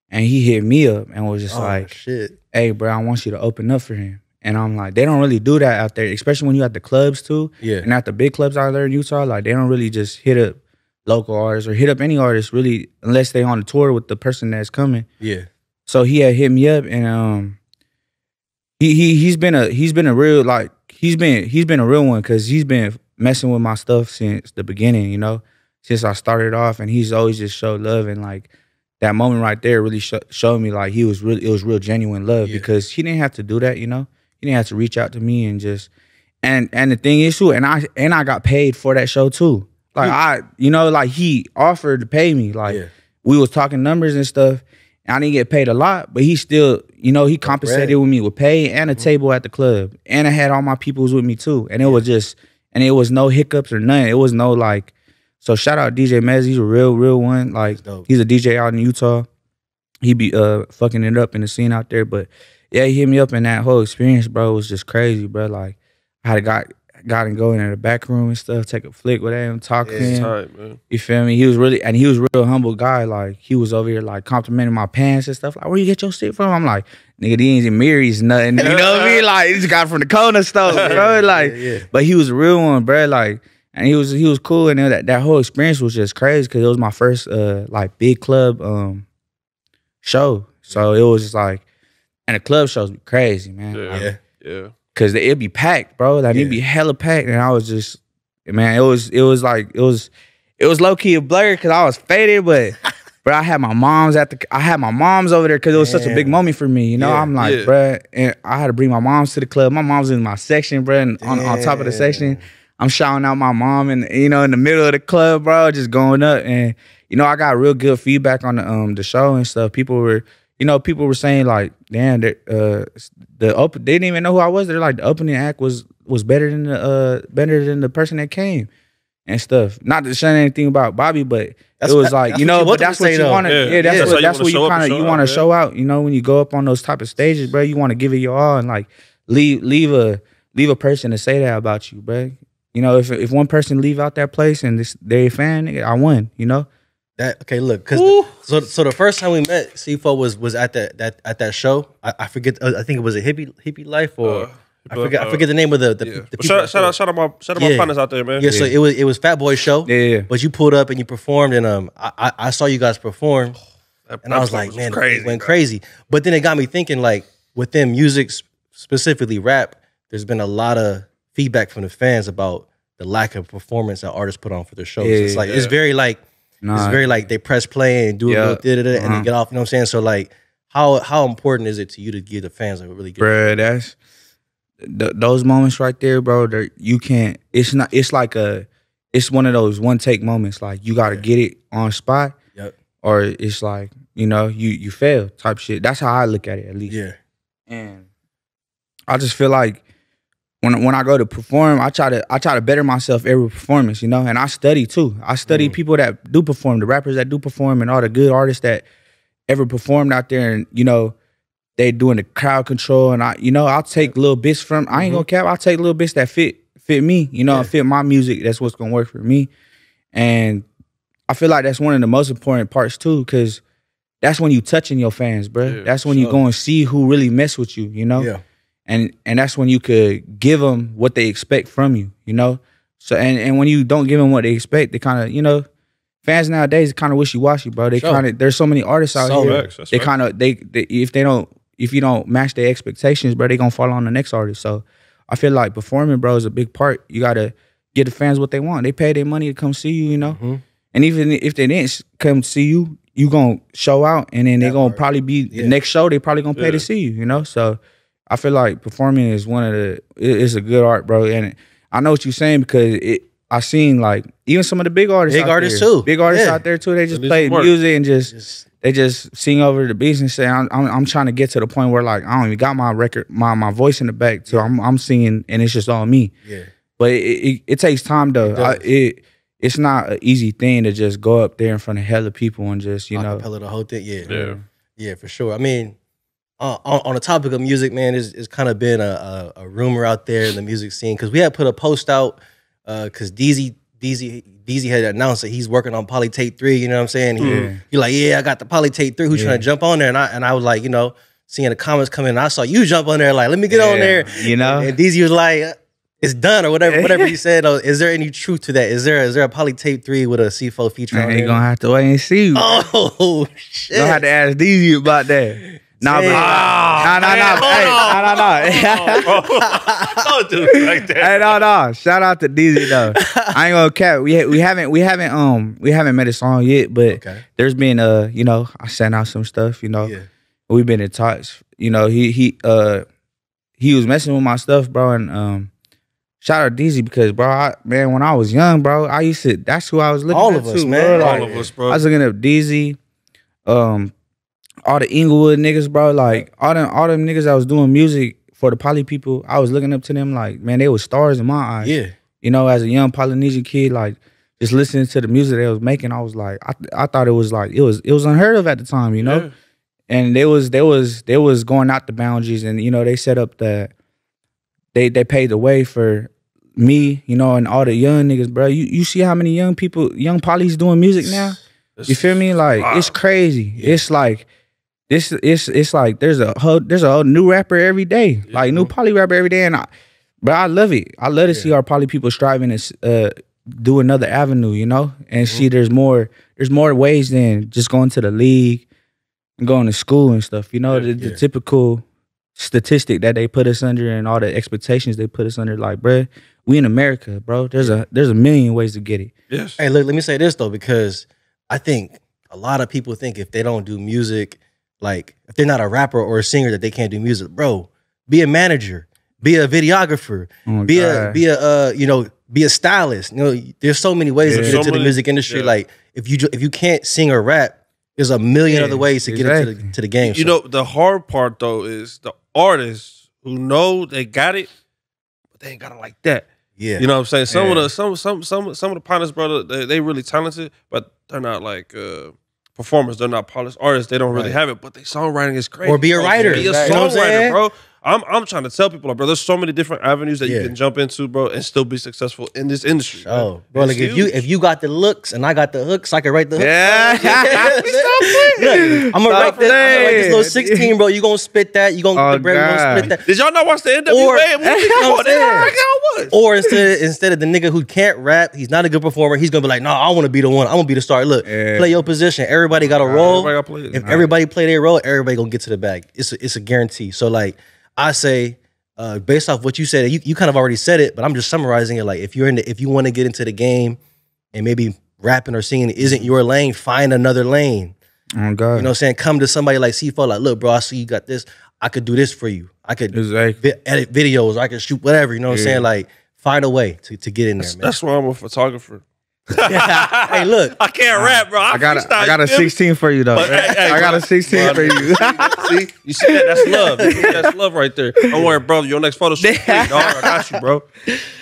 C: and he hit me up and was just like,
A: shit.
C: Hey bro, I want you to open up for him. And I'm like, they don't really do that out there, especially when you at the clubs too. Yeah. And at the big clubs out there in Utah, like they don't really just hit up local artists or hit up any artist really unless they on the tour with the person that's coming. Yeah. So he had hit me up and he's been a real one because he's been messing with my stuff since the beginning, you know, since I started off, and he's always just showed love, and like that moment right there really showed me like it was real genuine love because he didn't have to do that, you know, he didn't have to reach out to me and just and the thing is too, and I got paid for that show too, like like he offered to pay me, like we was talking numbers and stuff. I didn't get paid a lot, but he still, you know, he compensated with me with pay and a table at the club. And I had all my peoples with me too. And it was just, and it was no hiccups or nothing. It was no like, so shout out DJ Mez. He's a real one. Like, he's a DJ out in Utah. He be fucking it up in the scene out there. But yeah, he hit me up and that whole experience, bro, was just crazy, bro. Like, I had got and go in the back room and stuff, take a flick with him, talk to him. Tight, man. You feel me? He was real humble guy. Like he was over here like complimenting my pants and stuff. Like, where you get your shit from? I'm like, nigga, these ain't mirrors, nothing. You know what I mean? Like, he just got from the corner store, bro. Like, but he was a real one, bro. Like, and he was cool. And that whole experience was just crazy because it was my first like big club show. So it was just like, and the club shows be crazy, man. Yeah. Cause it'd be packed, bro. Like it'd be hella packed, and I was just, man, it was low key a blur because I was faded, but bro, I had my moms over there because it was such a big moment for me. You know, I'm like, bro, and I had to bring my moms to the club. My mom's in my section, bro, and on top of the section, I'm shouting out my mom, and you know, in the middle of the club, bro, just going up, and you know, I got real good feedback on the show and stuff. People were saying like, damn, they didn't even know who I was. They're like, the opening act was better than the person that came and stuff. Not to say anything about Bobby, but it was like, you know, but that's what you want to. That's what you kind of you want to show out. You know, when you go up on those type of stages, bro, you want to give it your all and like leave a person to say that about you, bro. You know, if one person leave out that place and they a fan, nigga, I won. You know.
A: Okay, look, because so the first time we met, Ceefoe was at that show. I forget. I think it was a hippie life, or I forget the name of the people.
B: Shout out my partners out there, man.
A: Yeah, so it was Fat Boy's show. Yeah. But you pulled up and you performed, and I saw you guys perform, and I was like, man, it went crazy. But then it got me thinking, like within music, specifically rap, there's been a lot of feedback from the fans about the lack of performance that artists put on for their shows. It's like it's very like. It's very like they press play and do a little and then get off. You know what I'm saying? So like, how important is it to you to give the fans like a really good?
C: Bro, that's those moments right there, bro. You can't. It's not. It's like it's one of those one take moments. Like you got to get it on spot, or it's like you know you fail type shit. That's how I look at it at least. Yeah, and I just feel like. When I go to perform, I try to better myself every performance, you know, and I study too. I study people that do perform, the rappers that do perform, and all the good artists that ever performed out there, and you know they doing the crowd control, and I'll take little bits from. I ain't gonna cap. I'll take little bits that fit me, you know, and fit my music. That's what's gonna work for me, and I feel like that's one of the most important parts too, because that's when you touching your fans, bro.
B: Yeah,
C: that's when you go and see who really mess with you, you know.
A: Yeah.
C: And that's when you could give them what they expect from you, you know. So and when you don't give them what they expect, they kind of, you know, fans nowadays kind of wishy washy, bro. They kind of, there's so many artists out here. They kind of they if you don't match their expectations, bro, they gonna fall on the next artist. So I feel like performing, bro, is a big part. You gotta give the fans what they want. They pay their money to come see you, you know. And even if they didn't come see you, you gonna show out, and then they gonna probably be the next show. They probably gonna pay to see you, you know. So I feel like performing is it's a good art, bro. And I know what you're saying, because I seen like even some of the big artists out there too. They just play music and they just sing over the beats and say, I'm trying to get to the point where like I don't even got my record, my voice in the back, so I'm singing and it's just all me. Yeah. But it takes time though. It's not an easy thing to just go up there in front of hella people and just, you know,
A: acapella the whole thing. Yeah, for sure. I mean, on the topic of music, man, it's kind of been a rumor out there in the music scene, because we had put a post out because DZ had announced that he's working on Polytape 3. You know what I'm saying? He like, I got the Polytape 3. Who's trying to jump on there? And I was like, you know, seeing the comments come in, and I saw you jump on there, like, let me get on there.
C: You know,
A: and DZ was like, it's done, or whatever he said. Is there any truth to that? Is there a Polytape 3 with a Ceefoe feature on there?
C: Ain't gonna have to wait and see.
A: Oh shit!
C: Gonna have to ask DZ about that. No. Don't
B: do it like that.
C: Hey, no. Shout out to DZ though. I ain't gonna cap. We haven't made a song yet, but there's been you know, I sent out some stuff. You know, we've been in touch. You know, he was messing with my stuff, bro, and shout out to DZ, because bro, man, when I was young, bro, that's who I was looking
A: all
C: at
A: of us,
C: too,
A: man.
C: Bro.
B: All of us, bro.
C: I was looking up DZ, all the Inglewood niggas, bro, like all them niggas that was doing music for the Poly people. I was looking up to them like, man, they were stars in my eyes. Yeah. You know, as a young Polynesian kid, like just listening to the music they was making, I was like, I thought it was like it was unheard of at the time, you know? And they was going out the boundaries, and you know, they set up they paved the way for me, you know, and all the young niggas, bro. You see how many young polys doing music now? You feel me? Like it's crazy. It's like it's like there's a new rapper every day, like new poly rapper every day, and I love it. I love to see our poly people striving to do another avenue, you know, and see there's more ways than just going to the league and going to school and stuff. You know, the typical statistic that they put us under and all the expectations they put us under. Like, bruh, we in America, bro. There's a million ways to get it.
B: Yes.
A: Hey, look, let me say this though, because I think a lot of people think if they don't do music, like if they're not a rapper or a singer, that they can't do music. Bro, be a manager, be a videographer, be a stylist. You know, there's so many ways to get into the music industry. Like if you can't sing or rap, there's a million other ways to get into the game.
B: You know, the hard part though is the artists who know they got it, but they ain't got it like that. Yeah, you know what I'm saying. Some of the partners, brother, they really talented, but they're not like performers. They're not polished artists. They don't really have it, but their songwriting is crazy.
A: Or be a writer.
B: Be a songwriter, bro. I'm trying to tell people, like, bro, there's so many different avenues that you can jump into, bro, and still be successful in this industry.
A: Oh, bro, like if you got the looks and I got the hooks, I can write the hooks.
C: Yeah.
A: Look, I'm gonna write this little 16, bro. You gonna spit that? You gonna get the bread? You gonna split that?
B: Did y'all not watch the NWA movie?
A: Or instead of the nigga who can't rap, he's not a good performer. He's gonna be like, no, I want to be the one. I want to be the star. Look, play your position. Everybody got a role. If everybody play their role, everybody gonna get to the bag. It's a guarantee. So like, I say, based off what you said, you kind of already said it, but I'm just summarizing it. Like, if you want to get into the game and maybe rapping or singing isn't your lane, find another lane.
C: Oh God.
A: You know what I'm saying? Come to somebody like Ceefoe, like, look, bro, I see you got this. I could do this for you. I could edit videos. Or I could shoot whatever. You know what I'm saying? Like, find a way to get in there, man.
B: That's why I'm a photographer.
A: Hey, look,
B: I can't rap, bro. I
C: got a 16 for you though. I got a 16 for you.
B: See, you see that? That's love. That's love right there. Don't worry, brother. Your next photo shoot, dog. I got you, bro.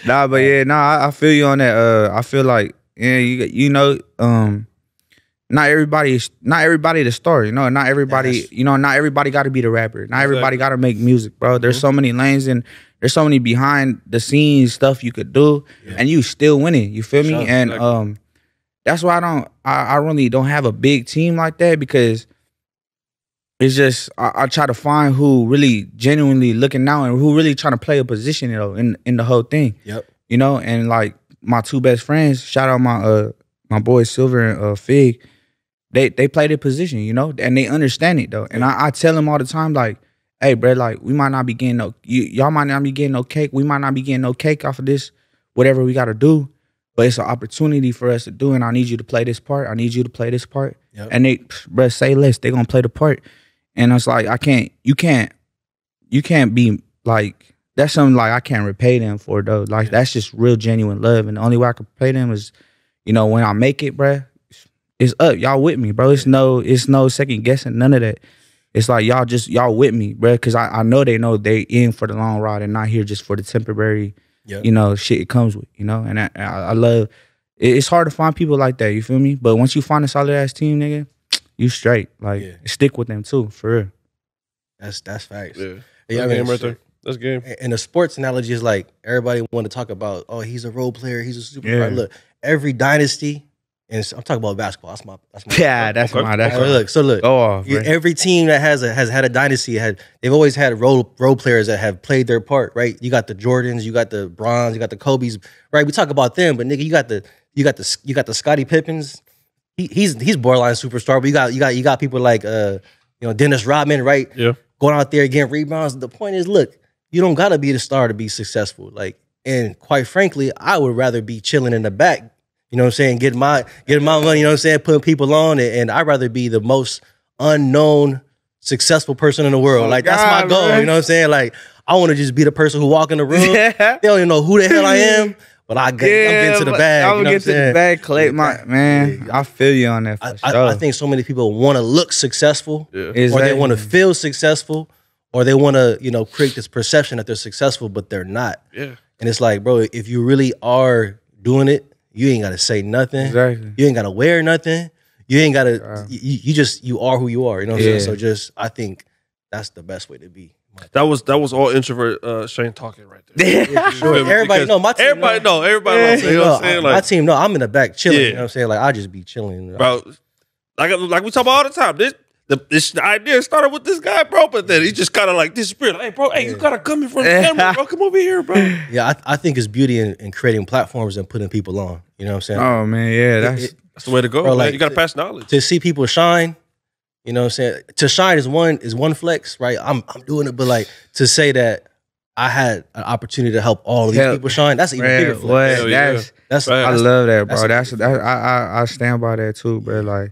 C: Nah, but yeah, I feel you on that. I feel like, yeah, you know, not everybody the star, you know. Not everybody, you know, not everybody got to be the rapper. Not everybody got to make music, bro. There's so many lanes and there's so many behind the scenes stuff you could do, and you still winning. You feel me? And that's why I really don't have a big team like that, because it's just I try to find who really genuinely looking out and who really trying to play a position, you know, in the whole thing.
A: Yep.
C: You know, and like my two best friends, shout out my boys Silver and Fig. They play their position, you know, and they understand it though. And I tell them all the time, like, hey, bro, like we might not be getting y'all might not be getting no cake. We might not be getting no cake off of this, whatever we got to do. But it's an opportunity for us to do, and I need you to play this part. I need you to play this part. Yep. And they, bro, say less. They gonna play the part. And it's like you can't be like, that's something like I can't repay them for though. Like that's just real genuine love, and the only way I can pay them is, you know, when I make it, bro. It's up. Y'all with me, bro. It's no second guessing, none of that. It's like y'all with me, bro. Because I know they in for the long ride and not here just for the temporary, you know, shit it comes with, you know. And I love. It's hard to find people like that. You feel me? But once you find a solid ass team, nigga, you straight. Like stick with them too, for real.
A: That's facts.
B: Yeah, I mean, right there. That's game.
A: And the sports analogy is like everybody want to talk about. Oh, he's a role player. He's a superstar. Look, every dynasty. And I'm talking about basketball. That's my
C: that's my
A: look. Every team that has had a dynasty they've always had role players that have played their part, right? You got the Jordans, you got the Brons, you got the Kobes, right? We talk about them, but nigga, you got the Scottie Pippins. He's borderline superstar, but you got people like you know, Dennis Rodman, right? Yeah, going out there getting rebounds. The point is, look, you don't gotta be the star to be successful. Like, and quite frankly, I would rather be chilling in the back. You know what I'm saying? Getting my money, you know what I'm saying? Putting people on it. And I'd rather be the most unknown, successful person in the world. Like, that's my goal. Man. You know what I'm saying? Like, I want to just be the person who walk in the room. They don't even know who the hell I am, but I'm getting to the bag.
C: I'm going to get to the bag, collect my, man. I feel you on that for sure.
A: I think so many people want to look successful, or they want to feel successful, or they want to, you know, create this perception that they're successful, but they're not. Yeah. And it's like, bro, if you really are doing it, you ain't gotta say nothing. Exactly. You ain't gotta wear nothing. You ain't gotta. You are who you are. You know what I'm saying? So I think that's the best way to be.
B: That was all introvert Shane talking right there.
A: Sure. Everybody know my team.
B: Everybody know. Everybody know. You know what I'm saying?
A: My team know. I'm in the back chilling. You know what I'm saying? Like I just be chilling,
B: bro. Like we talk about all the time. This idea started with this guy, bro, but then he just kind of like disappeared. Hey, bro, you gotta come in front of the camera, bro. Come over here, bro.
A: Yeah, I think it's beauty in creating platforms and putting people on. You know what I'm saying?
C: Oh man, yeah,
B: that's the way to go. Bro, like, you gotta pass knowledge
A: to see people shine. You know what I'm saying? To shine is one flex, right? I'm doing it, but like to say that I had an opportunity to help all of these people shine, that's even bigger flex.
C: That's I love that, bro. I stand by that too, bro. Like.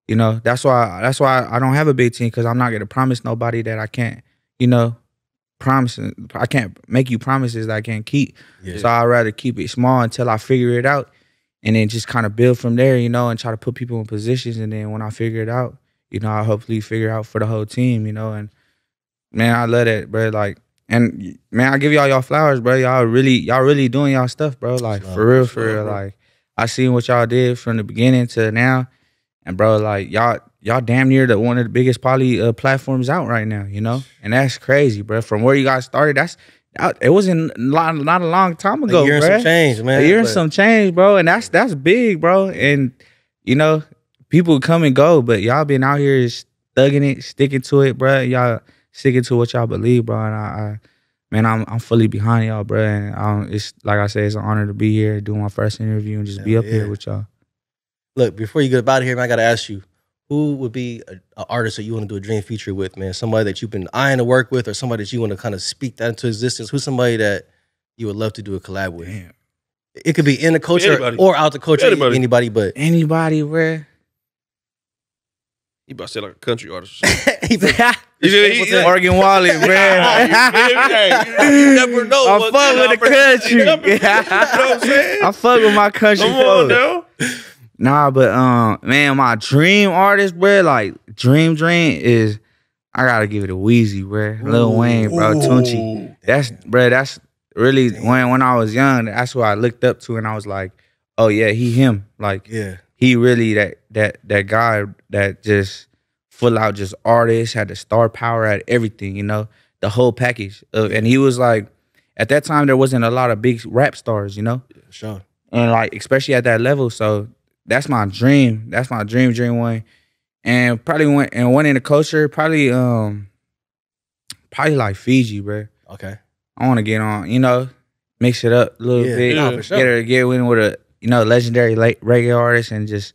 C: You know, that's why I don't have a big team, because I'm not gonna promise nobody that I can't, you know, promise. I can't make you promises that I can't keep. Yeah. So I'd rather keep it small until I figure it out, and then just kind of build from there, you know, and try to put people in positions. And then when I figure it out, you know, I'll hopefully figure out for the whole team, you know. And man, I love that, bro. Like, and man, I give y'all flowers, bro. Y'all really doing y'all stuff, bro. Like for real. Like I seen what y'all did from the beginning to now. And bro, like y'all damn near one of the biggest platforms out right now, you know, and that's crazy, bro. From where you guys started, it wasn't not a long time ago,
A: a year
C: bro.
A: And some change, man.
C: A year and some change, bro, and that's big, bro. And you know, people come and go, but y'all been out here thugging it, sticking to it, bro. Y'all sticking to what y'all believe, bro. And I'm fully behind y'all, bro. And it's like I said, it's an honor to be here, do my first interview, and just be up here with y'all.
A: Look, before you get out of here, man, I got to ask you, who would be an artist that you want to do a dream feature with, man? Somebody that you've been eyeing to work with, or somebody that you want to kind of speak that into existence? Who's somebody that you would love to do a collab with? Damn. It could be in the culture or out the culture. Anybody, but
C: anybody, bro.
B: He about to say like a country artist.
C: He's Oregon Wallet, bro.
B: You never know.
C: I fuck with the country. You know what I'm saying? I fuck with my country.
B: Come on now.
C: Nah, but man, my dream artist, bro, like dream is, I gotta give it a Weezy, bro. Lil Wayne, bro, Tunchi. That's really when I was young. That's who I looked up to, and I was like, oh yeah, him. Like, he he really that guy that just full out just artist, had the star power, had everything, you know, the whole package. And he was like, at that time there wasn't a lot of big rap stars, you know.
A: Yeah, sure.
C: And like especially at that level, so that's my dream. That's my dream one. And probably went in the culture, probably like Fiji, bro.
A: Okay.
C: I want to get on, you know, mix it up a little bit.
A: No, for sure.
C: Get in with a, you know, legendary reggae artist and just,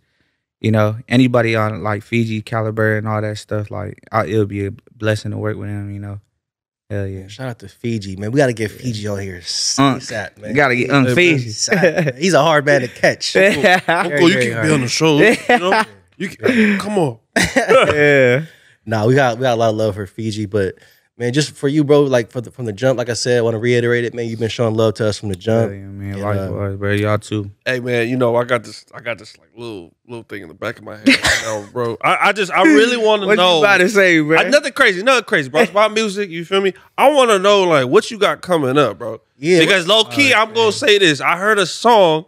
C: you know, anybody on like Fiji caliber and all that stuff. Like it'll be a blessing to work with him, you know. Hell yeah.
A: Shout out to Fiji, man. We got to get Fiji on here. ASAP, man.
C: You got to get Fiji.
A: He's a hard man to catch.
B: Uncle, you can be on the show. You know? You can, come on.
C: Yeah.
A: Nah, we got a lot of love for Fiji, but man, just for you, bro, like from the jump, like I said, I want to reiterate it, man. You've been showing love to us from the jump.
C: Yeah, man. Likewise, bro. Y'all too.
B: Hey, man, you know, I got this like little thing in the back of my head right now, bro. I really want to know.
C: What you about to say, bro?
B: Nothing crazy, bro. It's about music, you feel me? I want to know, like, what you got coming up, bro.
A: Yeah.
B: Because low-key, I'm going to say this. I heard a song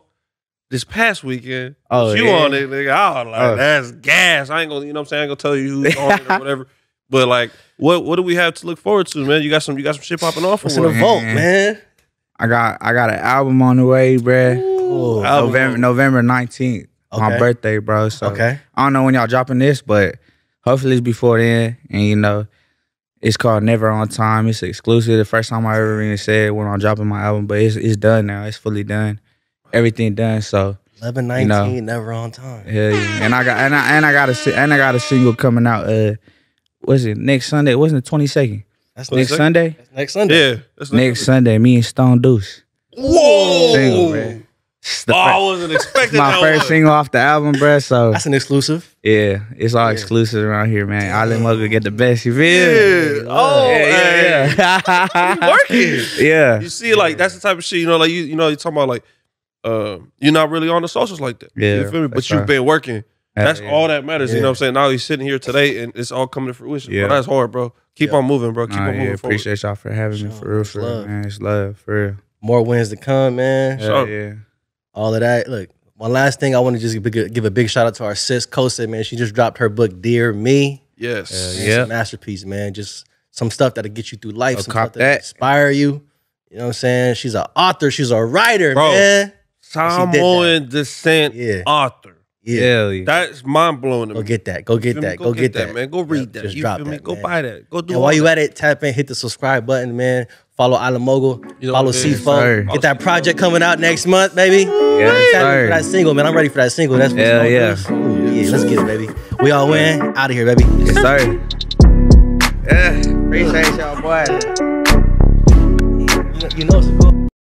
B: this past weekend.
C: Oh,
B: you
C: yeah.
B: on it, nigga. I was like, that's gas. I ain't going to, you know what I'm saying? I ain't going to tell you who's on it or whatever. But, like, what do we have to look forward to, man? You got some shit popping off?
A: What's in the vault, man?
C: I got an album on the way, bro.
A: Ooh.
C: November 19th.
A: Okay.
C: My birthday, bro. So
A: Okay.
C: I don't know when y'all dropping this, but hopefully it's before then. And you know, it's called Never on Time. It's exclusive. The first time I ever even said when I'm dropping my album, but it's done now. It's fully done. Everything done. So
A: 11/19,
C: you know,
A: Never on Time.
C: hell yeah. And I got a single coming out. What's it? Next Sunday? Wasn't it 22nd?
A: That's
C: Next Sunday?
A: That's next Sunday.
B: Yeah. That's
C: Next Sunday. Me and Stone Deuce.
B: Whoa!
C: Single, bro.
B: I wasn't expecting
C: My
B: that
C: first
B: one.
C: single off the album, bro. So
A: That's an exclusive.
C: yeah, it's all exclusive around here, man. Island Mugger get the best. You feel?
B: Yeah. Oh,
C: yeah.
B: You working.
C: Yeah.
B: You see, like, that's the type of shit, you know, like, you know, you're talking about, like, you're not really on the socials like that.
C: Yeah,
B: You feel me? But
C: that's
B: you've
C: right.
B: been working. That's
C: Yeah.
B: all that matters. You
A: Yeah.
B: know what I'm saying? Now he's sitting here today and it's all coming to fruition.
C: Yeah.
B: Bro, that's hard, bro. Keep on moving, bro. Keep on moving forward.
C: Appreciate y'all for having me, for real,
A: love.
C: man. It's love, for real.
A: More wins to come, man.
C: Hell yeah.
A: All of that. Look, one last thing, I want to just give a big shout out to our sis, Kosa, man. She just dropped her book, Dear Me.
B: Yes.
A: Man,
C: Yeah.
A: it's a masterpiece, man. Just some stuff that'll get you through life,
C: Oh,
A: some
C: cop
A: stuff that'll
C: that.
A: inspire you. You know what I'm saying? She's an author. She's a writer,
B: Bro.
A: man.
B: Samoan descent
A: Yeah.
B: author.
A: Yeah.
C: Hell yeah.
B: That's mind blowing to
A: Go
B: me.
A: get that. Go get
B: Feel me?
A: that. Go get that,
B: man. Go read that.
A: Just
B: You
A: drop
B: feel me?
A: that,
B: Go
A: man.
B: buy that. Go do
A: And
B: all
A: while you
B: that.
A: at it, tap in, hit the subscribe button, man. Follow Island Mogul.
B: You know
A: Follow
B: what it is.
A: Ceefoe.
C: Sir.
A: Get that project coming out next month, baby.
C: Yes,
A: Tap in
C: sir.
A: for that single, man. I'm ready for that single. That's what
C: Hell
A: it's
C: yeah.
A: gonna do. Ooh, yeah, let's get it, baby. We all win. Out of here, baby.
C: Yes, sir. Yeah. Appreciate y'all, boy.
A: You know it's a goal.